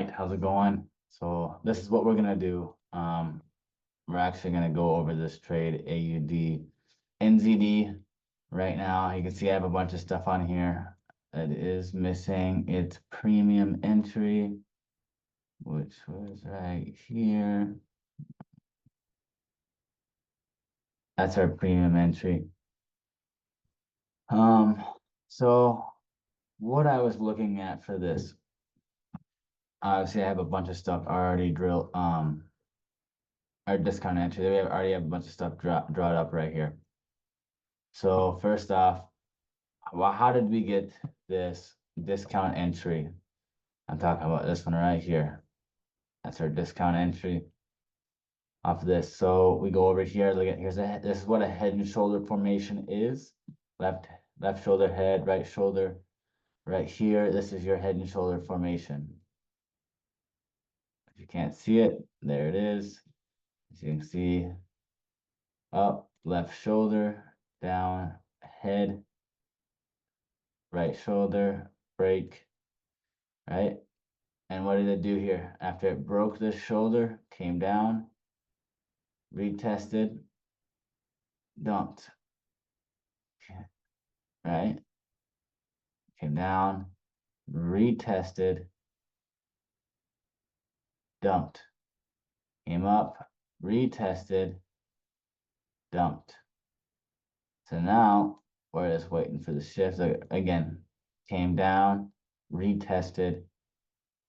right, how's it going? So this is what we're gonna do. We're actually gonna go over this trade AUDNZD right now. You can see I have a bunch of stuff on here that is missing its premium entry, which was right here. That's our premium entry. So what I was looking at for this, obviously I have a bunch of stuff already drilled, our discount entry. We already have a bunch of stuff drawn up right here. So first off, well, how did we get this discount entry? I'm talking about this one right here. That's our discount entry off of this. So we go over here, look at this is what a head and shoulder formation is. Left shoulder, head, right shoulder, right here. This is your head and shoulder formation. If you can't see it, there it is. As you can see, up, left shoulder, down, head, right shoulder, break, right? And what did it do here? After it broke this shoulder, came down, retested, dumped, right? Came down, retested, dumped, came up, retested, dumped. So now we're just waiting for the shift. Again, came down, retested,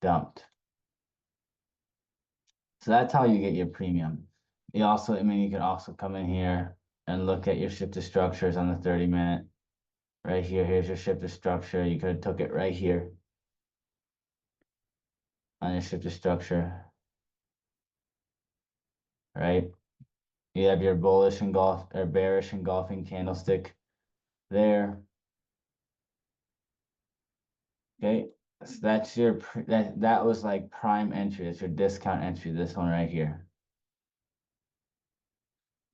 dumped. So that's how you get your premium. You also, you can also come in here and look at your shifted structures on the 30-minute. Right here, here's your shifted structure. You could have took it right here on your shifted structure. Right? You have your bullish or bearish engulfing candlestick there. Okay, so that's your that was like prime entry. That's your discount entry. This one right here.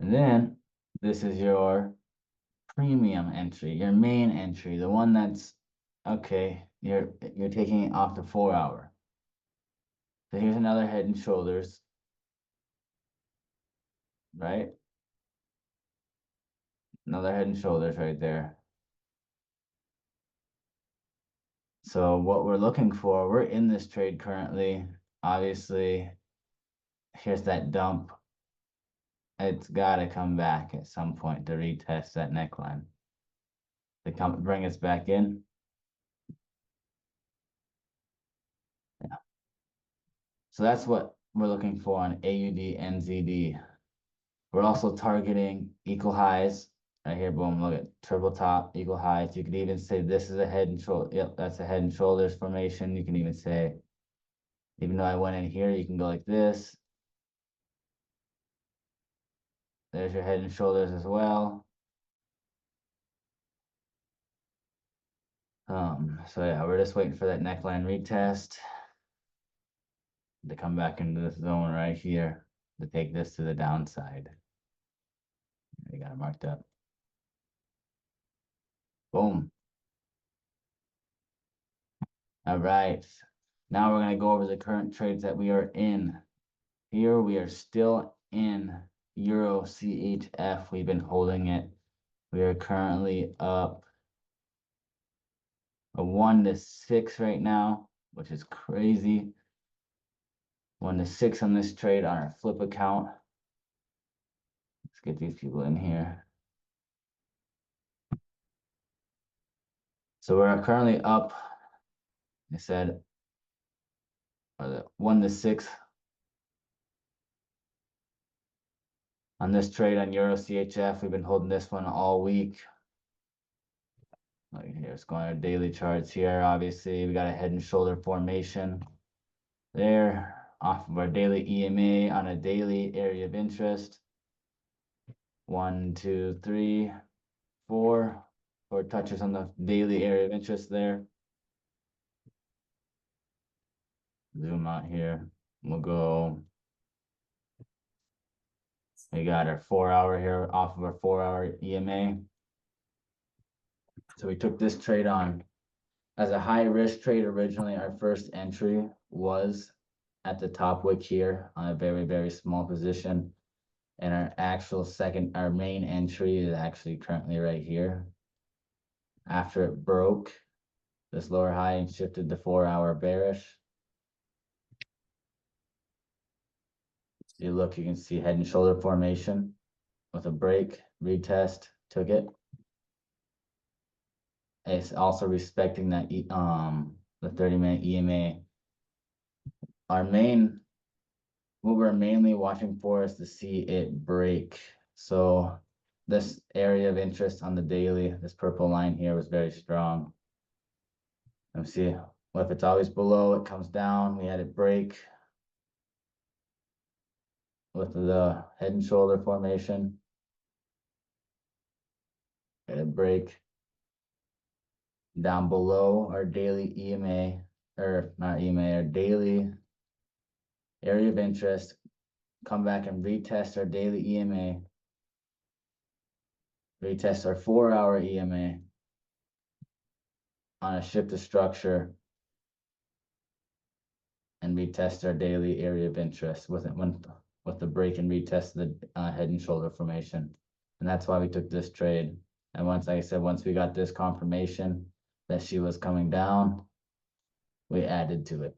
And then this is your premium entry, your main entry, the one that's okay. You're taking it off the 4-hour. So here's another head and shoulders, right? Another head and shoulders right there. So what we're looking for, we're in this trade currently. Obviously, here's that dump. It's got to come back at some point to retest that neckline. To bring us back in. Yeah. So that's what we're looking for on AUDNZD. We're also targeting equal highs. Right here, boom, look at triple top, equal heights. You could even say this is a head and shoulder. Yep, that's a head and shoulders formation. You can even say, even though I went in here, you can go like this. There's your head and shoulders as well. So yeah, we're just waiting for that neckline retest to come back into this zone right here to take this to the downside. We got it marked up. Boom. All right. Now we're going to go over the current trades that we are in. Here we are still in Euro CHF. We've been holding it. We are currently up a 1 to 6 right now, which is crazy. 1 to 6 on this trade on our flip account. Let's get these people in here. So we're currently up, I said, 1 to 6 on this trade on Euro CHF. We've been holding this one all week. Look here, it's going our daily charts here. Obviously, we got a head and shoulder formation there off of our daily EMA on a daily area of interest. 1, 2, 3, 4. 4 touches on the daily area of interest there. Zoom out here. We'll go. We got our 4-hour here off of our 4-hour EMA. So we took this trade on as a high risk trade originally, our first entry was at the top wick here on a very, very small position. And our actual our main entry is actually currently right here. After it broke this lower high and shifted to 4-hour bearish. You look, you can see head and shoulder formation with a break, retest, took it. It's also respecting that the 30-minute EMA. What we're mainly watching for is to see it break. So this area of interest on the daily, this purple line here was very strong. Let's see, well, if it's always below, it comes down. We had it break with the head and shoulder formation. Had it break down below our daily EMA, or not EMA, our daily area of interest. Come back and retest our daily EMA. Retest our 4-hour EMA on a shift to structure, and retest our daily area of interest with the break and retest the head and shoulder formation. And that's why we took this trade. And once, like I said, once we got this confirmation that she was coming down, we added to it.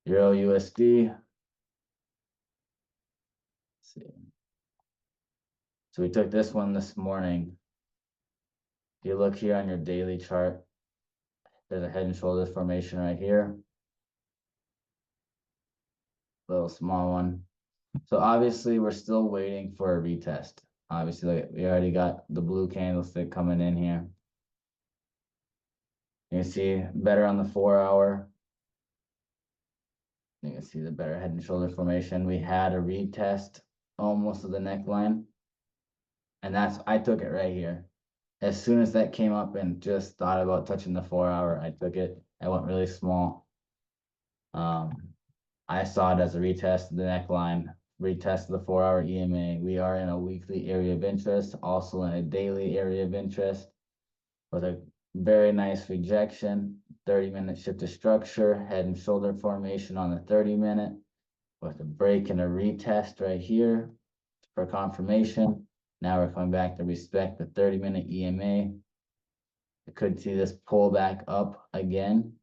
Euro USD. Let's see. So we took this one this morning. If you look here on your daily chart, there's a head and shoulders formation right here. Little small one. So obviously we're still waiting for a retest. Obviously, like, we already got the blue candlestick coming in here. You can see better on the 4-hour. You can see the better head and shoulder formation. We had a retest almost to the neckline. And I took it right here. As soon as that came up and just thought about touching the 4-hour, I took it. I went really small. I saw it as a retest of the neckline, retest of the 4-hour EMA. We are in a weekly area of interest, also in a daily area of interest, with a very nice rejection, 30-minute shift to structure, head and shoulder formation on the 30-minute, with a break and a retest right here for confirmation. Now we're coming back to respect the 30-minute EMA. I could see this pull back up again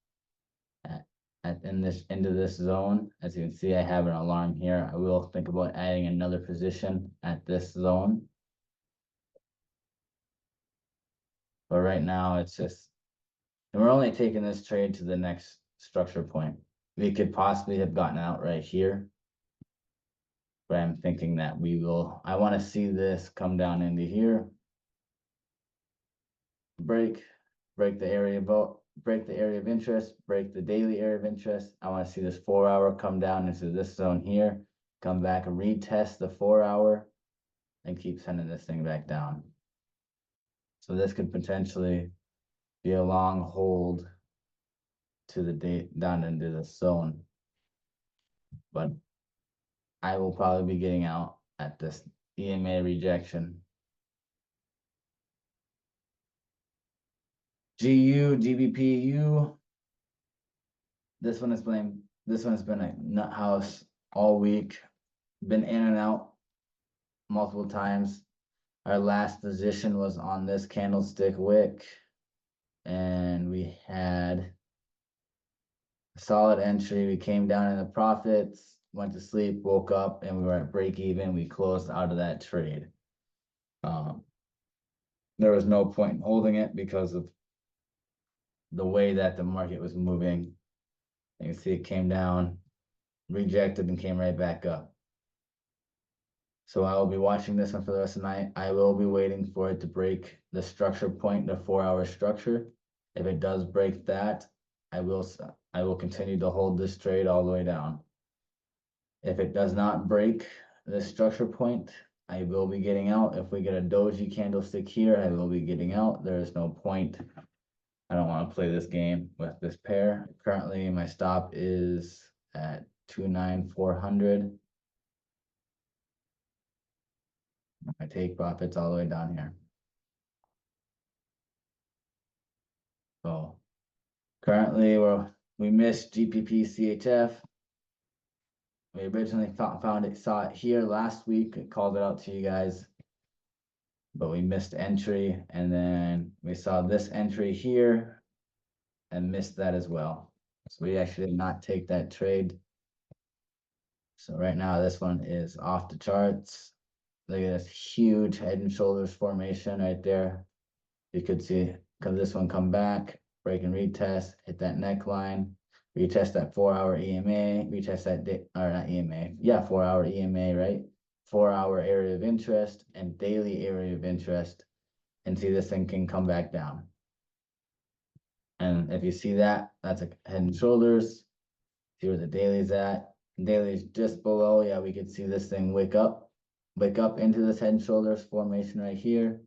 into this zone. As you can see, I have an alarm here. I will think about adding another position at this zone. But right now it's just, and we're only taking this trade to the next structure point. We could possibly have gotten out right here. But I'm thinking that I want to see this come down into here. Break the area of interest, break the daily area of interest. I want to see this 4-hour come down into this zone here, come back and retest the 4-hour, and keep sending this thing back down. So this could potentially be a long hold to the date down into this zone. But I will probably be getting out at this EMA rejection. GBPU. This one has been a nut house all week. Been in and out multiple times. Our last position was on this candlestick wick, and we had a solid entry. We came down in the profits, went to sleep, woke up, and we were at break even. We closed out of that trade. There was no point in holding it because of the way that the market was moving. You can see it came down, rejected, and came right back up. So I will be watching this one for the rest of the night. I will be waiting for it to break the structure point, the 4-hour structure. If it does break that, I will continue to hold this trade all the way down. If it does not break this structure point, I will be getting out. If we get a doji candlestick here, I will be getting out. There is no point. I don't want to play this game with this pair. Currently, my stop is at 29400. I take profits all the way down here. Currently, we missed GPP CHF. We originally saw it here last week. I called it out to you guys, but we missed entry, and then we saw this entry here and missed that as well. So we actually did not take that trade. So right now this one is off the charts. Look at this huge head and shoulders formation right there. You could see, because this one come back, break and retest, hit that neckline, retest that 4-hour EMA, retest that day, or not EMA, yeah, 4-hour EMA, right? 4-hour area of interest and daily area of interest, and see this thing can come back down. And if you see that, that's a head and shoulders. See where the daily's at. Daily's just below. Yeah, we could see this thing wake up into this head and shoulders formation right here.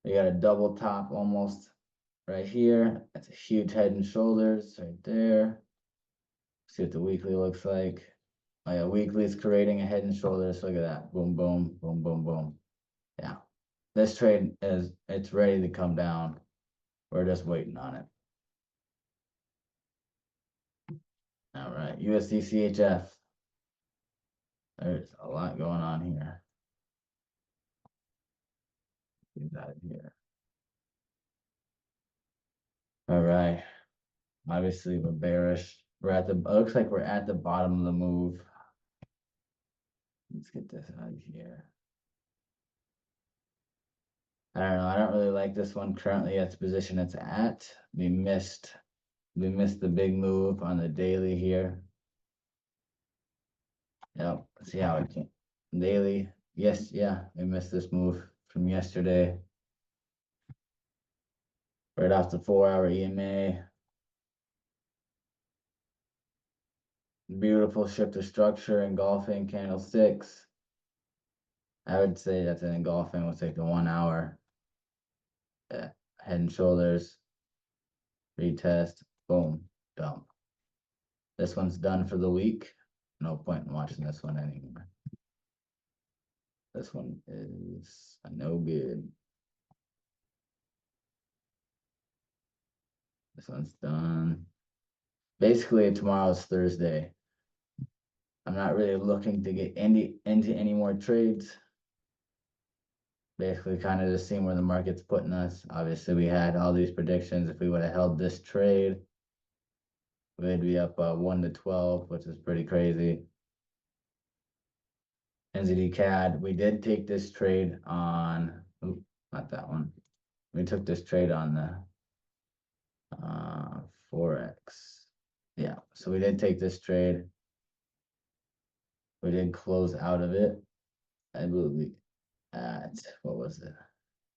We got a double top almost right here. That's a huge head and shoulders right there. See what the weekly looks like. Oh yeah, weekly is creating a head and shoulders. Look at that. Boom, boom, boom, boom, boom. Yeah. This trade it's ready to come down. We're just waiting on it. All right, USD CHF. There's a lot going on here. Get that here. All right. Obviously, we're bearish. It looks like we're at the bottom of the move. Let's get this out of here. I don't know. I don't really like this one currently at the position it's at. We missed the big move on the daily here. Yep. See how it came. Daily. Yes, yeah. We missed this move from yesterday. Right off the 4-hour EMA. Beautiful shift of structure, engulfing candlesticks. I would say that's an engulfing. We'll take the 1-hour. Head and shoulders. Retest. Boom. Dump. This one's done for the week. No point in watching this one anymore. This one is no good. This one's done. Basically, tomorrow's Thursday. I'm not really looking to get into any more trades. Basically, kind of just seeing where the market's putting us. Obviously, we had all these predictions. If we would have held this trade, we'd be up 1 to 12, which is pretty crazy. NZD CAD, we did take this trade on, not that one. We took this trade on the Forex. Yeah, so we did take this trade. We did close out of it. I believe at, what was it?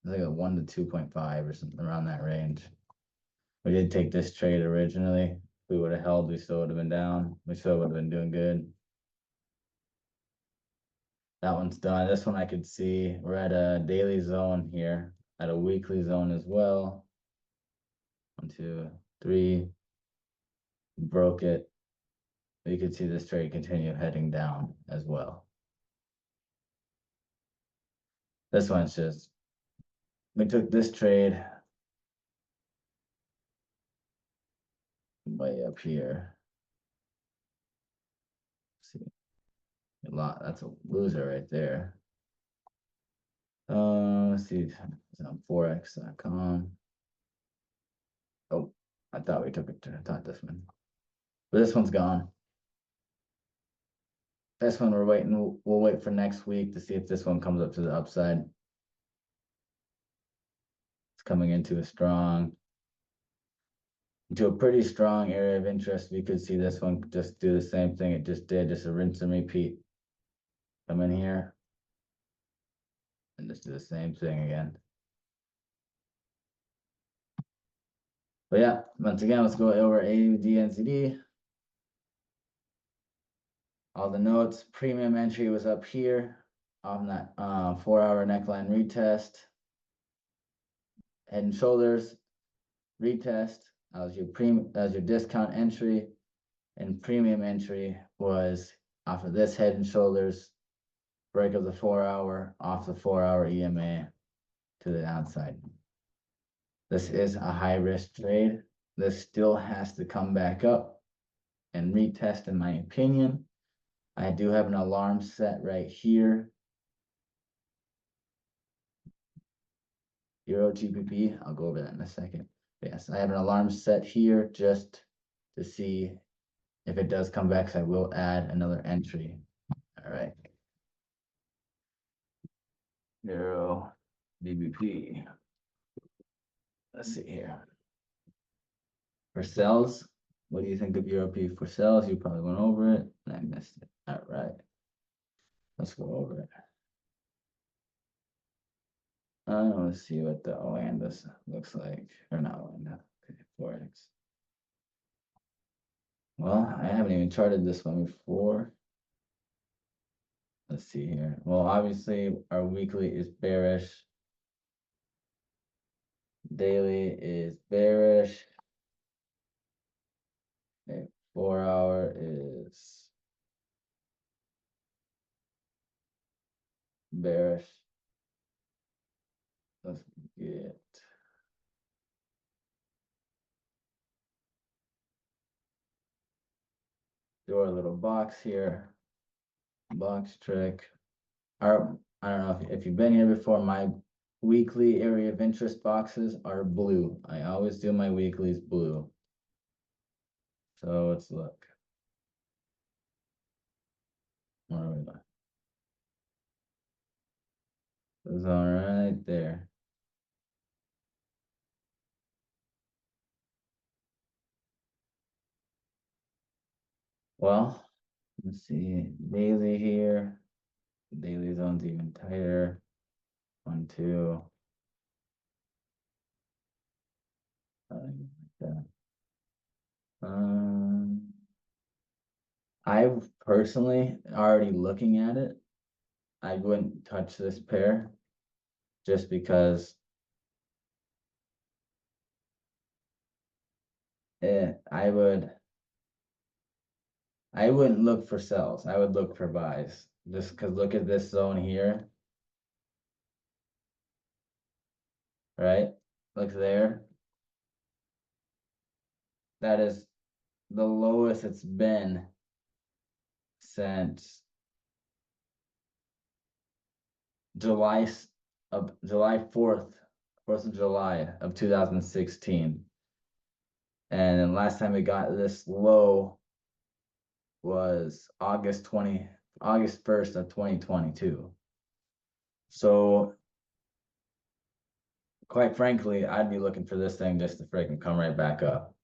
I think a 1 to 2.5 or something around that range. We did take this trade originally. If we would have held, we still would have been down. We still would have been doing good. That one's done. This one I could see. We're at a daily zone here, at a weekly zone as well. 1, 2, 3. Broke it. You could see this trade continue heading down as well. This one's just, we took this trade way up here. Let's see, that's a loser right there. Let's see, it's on forex.com. Oh, I thought we took it. I thought this one, but this one's gone. This one we're waiting. We'll wait for next week to see if this one comes up to the upside. It's coming into a pretty strong area of interest. We could see this one just do the same thing it just did, just a rinse and repeat. Come in here and just do the same thing again. But yeah, once again, let's go over AUDNZD. All the notes. Premium entry was up here on that 4-hour neckline retest. Head and shoulders retest. That was your discount entry, and premium entry was off of this head and shoulders break of the 4-hour off the 4-hour EMA to the downside. This is a high risk trade. this still has to come back up and retest, in my opinion. I do have an alarm set right here. Euro GBP, I'll go over that in a second. Yes, I have an alarm set here just to see if it does come back, so I will add another entry. All right. Euro GBP. Let's see here. For sells, what do you think of Euro P for sells? You probably went over it and I missed it. All right. Let's go over it. Let's see what the OANDA looks like. Or not OANDA. Okay, Forex. Well, I haven't even charted this one before. Let's see here. Well, obviously our weekly is bearish. Daily is bearish. Okay, 4 hour is bearish. Let's get do our little box here. Box trick. I don't know if you've been here before, my weekly area of interest boxes are blue. I always do my weeklies blue. So let's look. Where are we at? It's all right there. Well, let's see, daily here. Daily zone's even tighter. 1, 2. Like that. I personally already looking at it. I wouldn't touch this pair just because I wouldn't look for sells. I would look for buys. Just because look at this zone here. Right? Look there. That is the lowest it's been since July 4th, 4th of July of 2016. And then last time we got this low was August 1st of 2022. So quite frankly, I'd be looking for this thing just to freaking come right back up.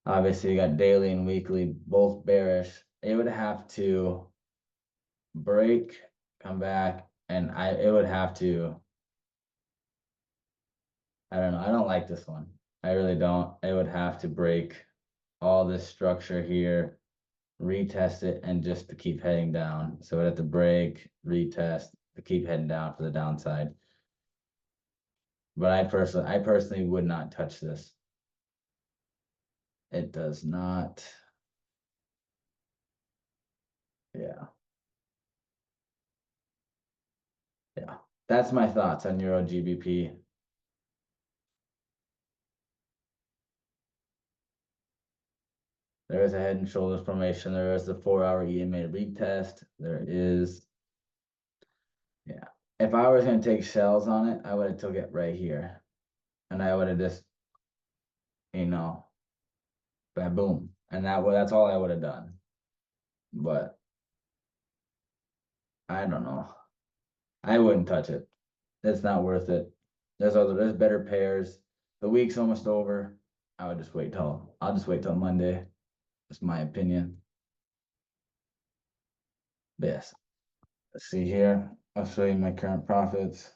Obviously, you got daily and weekly, both bearish. It would have to break, come back, and it would have to, I don't know, I don't like this one. I really don't. It would have to break all this structure here, retest it, and just to keep heading down. So it would have to break, retest, to keep heading down for the downside. But I personally would not touch this. It does not. Yeah. Yeah. That's my thoughts on Euro GBP. There is a head and shoulders formation. There is the 4-hour EMA retest. There is, yeah. If I was going to take shells on it, I would have took it right here. And I would have just, boom. And that's all I would have done. But I don't know. I wouldn't touch it. It's not worth it. There's better pairs. The week's almost over. I'll just wait till Monday. That's my opinion. Yes. Let's see here. I'll show you my current profits.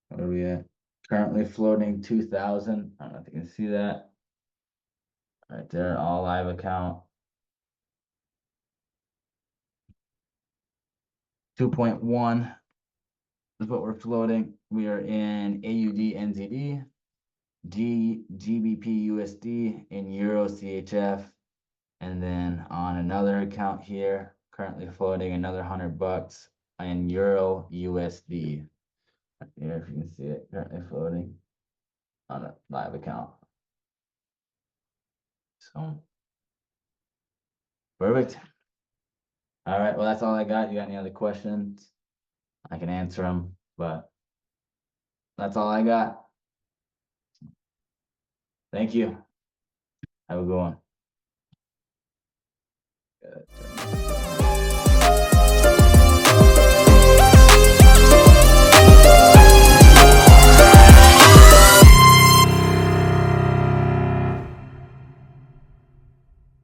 What are we at? Currently floating 2,000. I don't know if you can see that. Right there, all live account. 2.1 is what we're floating. We are in AUDNZD, GBP USD, in Euro CHF, and then on another account here, currently floating another $100 in Euro USD. Here, if you can see it currently floating on a live account. So, perfect. All right, well, that's all I got. You got any other questions? I can answer them, but that's all I got. Thank you. Have a good one. Good.